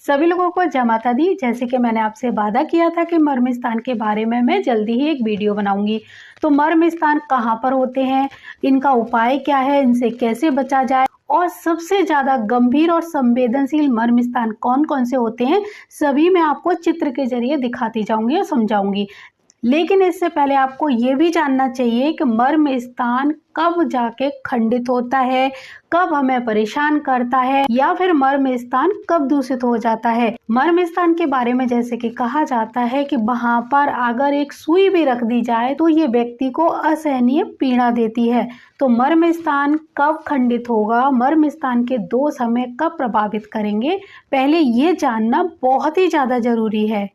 सभी लोगों को जय माता दी। जैसे कि मैंने आपसे वादा किया था कि मर्म स्थान के बारे में मैं जल्दी ही एक वीडियो बनाऊंगी। तो मर्म स्थान कहाँ पर होते हैं, इनका उपाय क्या है, इनसे कैसे बचा जाए और सबसे ज्यादा गंभीर और संवेदनशील मर्म स्थान कौन कौन से होते हैं, सभी मैं आपको चित्र के जरिए दिखाती जाऊंगी और समझाऊंगी। लेकिन इससे पहले आपको ये भी जानना चाहिए कि मर्म स्थान कब जाके खंडित होता है, कब हमें परेशान करता है, या फिर मर्म स्थान कब दूषित हो जाता है। मर्म स्थान के बारे में जैसे कि कहा जाता है कि वहां पर अगर एक सुई भी रख दी जाए तो ये व्यक्ति को असहनीय पीड़ा देती है। तो मर्म स्थान कब खंडित होगा, मर्म स्थान के दोष हमें कब प्रभावित करेंगे, पहले ये जानना बहुत ही ज्यादा जरूरी है।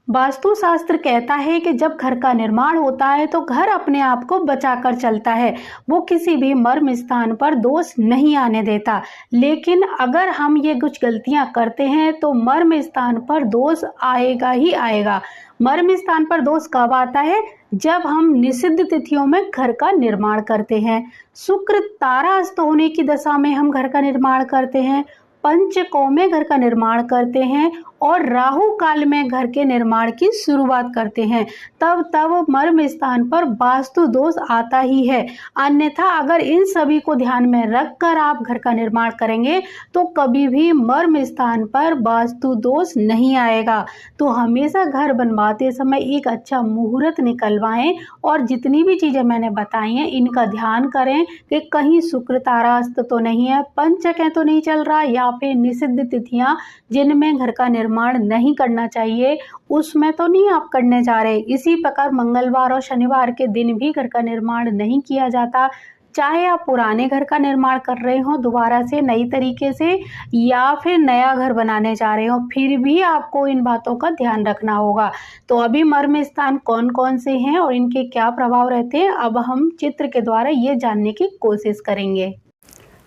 वास्तु शास्त्र कहता है कि जब घर का निर्माण होता है तो घर अपने आप को बचाकर चलता है, वो किसी भी मर्म स्थान पर दोष नहीं आने देता। लेकिन अगर हम ये कुछ गलतियां करते हैं तो मर्म स्थान पर दोष आएगा ही आएगा। मर्म स्थान पर दोष कब आता है, जब हम निषिद्ध तिथियों में घर का निर्माण करते हैं, शुक्र तारा अस्त होने की दशा में हम घर का निर्माण करते हैं, पंचकों में घर का निर्माण करते हैं और राहु काल में घर के निर्माण की शुरुआत करते हैं, तब मर्म स्थान पर वास्तु दोष आता ही है। अन्यथा अगर इन सभी को ध्यान में रखकर आप घर का निर्माण करेंगे तो कभी भी मर्म स्थान पर वास्तु दोष नहीं आएगा। तो हमेशा घर बनवाते समय एक अच्छा मुहूर्त निकलवाएं और जितनी भी चीजें मैंने बताई हैं इनका ध्यान करें कि कहीं शुक्र तारास्त तो नहीं है, पंचक तो नहीं चल रहा, या फिर निषिद्ध तिथियां जिनमें घर का निर्माण नहीं करना चाहिए उसमें तो नहीं आप करने जा रहे। इसी प्रकार मंगलवार और शनिवार के दिन भी घर का निर्माण नहीं किया जाता। चाहे आप पुराने घर का निर्माण कर रहे हो दोबारा से नई तरीके से, या फिर नया घर बनाने जा रहे हो, फिर भी आपको इन बातों का ध्यान रखना होगा। तो अभी मर्म स्थान कौन कौन से हैं और इनके क्या प्रभाव रहते हैं, अब हम चित्र के द्वारा ये जानने की कोशिश करेंगे।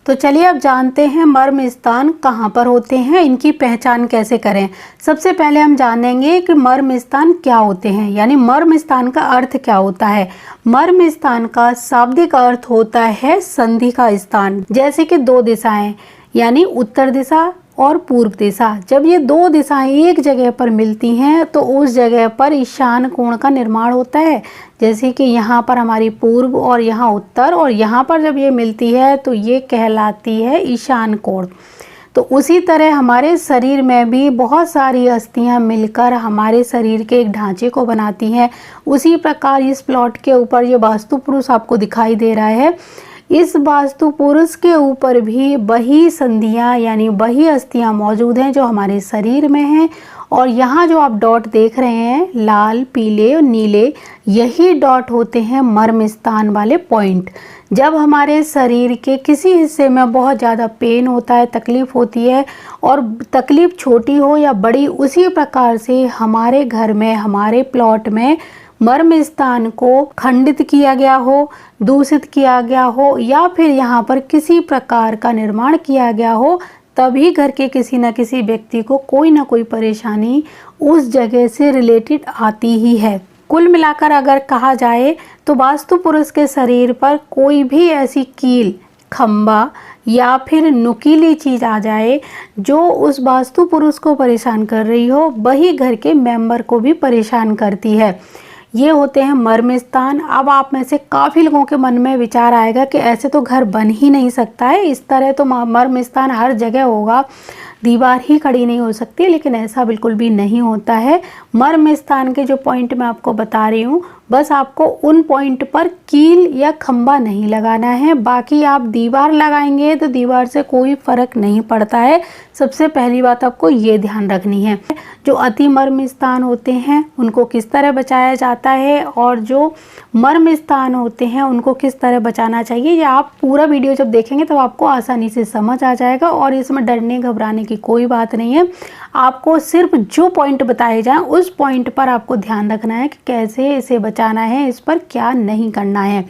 तो चलिए अब जानते हैं मर्म स्थान कहाँ पर होते हैं, इनकी पहचान कैसे करें। सबसे पहले हम जानेंगे कि मर्म स्थान क्या होते हैं, यानी मर्म स्थान का अर्थ क्या होता है। मर्म स्थान का शाब्दिक अर्थ होता है संधि का स्थान। जैसे कि दो दिशाएं यानी उत्तर दिशा और पूर्व दिशा, जब ये दो दिशाएं एक जगह पर मिलती हैं तो उस जगह पर ईशान कोण का निर्माण होता है। जैसे कि यहाँ पर हमारी पूर्व और यहाँ उत्तर, और यहाँ पर जब ये मिलती है तो ये कहलाती है ईशान कोण। तो उसी तरह हमारे शरीर में भी बहुत सारी अस्थियां मिलकर हमारे शरीर के एक ढांचे को बनाती हैं। उसी प्रकार इस प्लॉट के ऊपर ये वास्तु पुरुष आपको दिखाई दे रहा है, इस वास्तु पुरुष के ऊपर भी वही संधियां यानी वही अस्थियां मौजूद हैं जो हमारे शरीर में हैं। और यहाँ जो आप डॉट देख रहे हैं लाल, पीले और नीले, यही डॉट होते हैं मर्म स्थान वाले पॉइंट। जब हमारे शरीर के किसी हिस्से में बहुत ज़्यादा पेन होता है, तकलीफ होती है, और तकलीफ छोटी हो या बड़ी, उसी प्रकार से हमारे घर में, हमारे प्लॉट में मर्म स्थान को खंडित किया गया हो, दूषित किया गया हो, या फिर यहाँ पर किसी प्रकार का निर्माण किया गया हो, तभी घर के किसी न किसी व्यक्ति को कोई ना कोई परेशानी उस जगह से रिलेटेड आती ही है। कुल मिलाकर अगर कहा जाए तो वास्तु पुरुष के शरीर पर कोई भी ऐसी कील, खंबा या फिर नुकीली चीज आ जाए जो उस वास्तु पुरुष को परेशान कर रही हो, वही घर के मेंबर को भी परेशान करती है। ये होते हैं मर्म स्थान। अब आप में से काफ़ी लोगों के मन में विचार आएगा कि ऐसे तो घर बन ही नहीं सकता है, इस तरह तो मर्म स्थान हर जगह होगा, दीवार ही खड़ी नहीं हो सकती। लेकिन ऐसा बिल्कुल भी नहीं होता है। मर्म स्थान के जो पॉइंट मैं आपको बता रही हूँ, बस आपको उन पॉइंट पर कील या खंबा नहीं लगाना है, बाकी आप दीवार लगाएंगे तो दीवार से कोई फर्क नहीं पड़ता है। सबसे पहली बात आपको ये ध्यान रखनी है। जो अति मर्म स्थान होते हैं उनको किस तरह बचाया जाता है, और जो मर्म स्थान होते हैं उनको किस तरह बचाना चाहिए, ये आप पूरा वीडियो जब देखेंगे तब आपको आसानी से समझ आ जाएगा। और इसमें डरने घबराने की कोई बात नहीं है। आपको सिर्फ जो पॉइंट बताए जाएं उस पॉइंट पर आपको ध्यान रखना है कि कैसे इसे बचाना है, इस पर क्या नहीं करना है।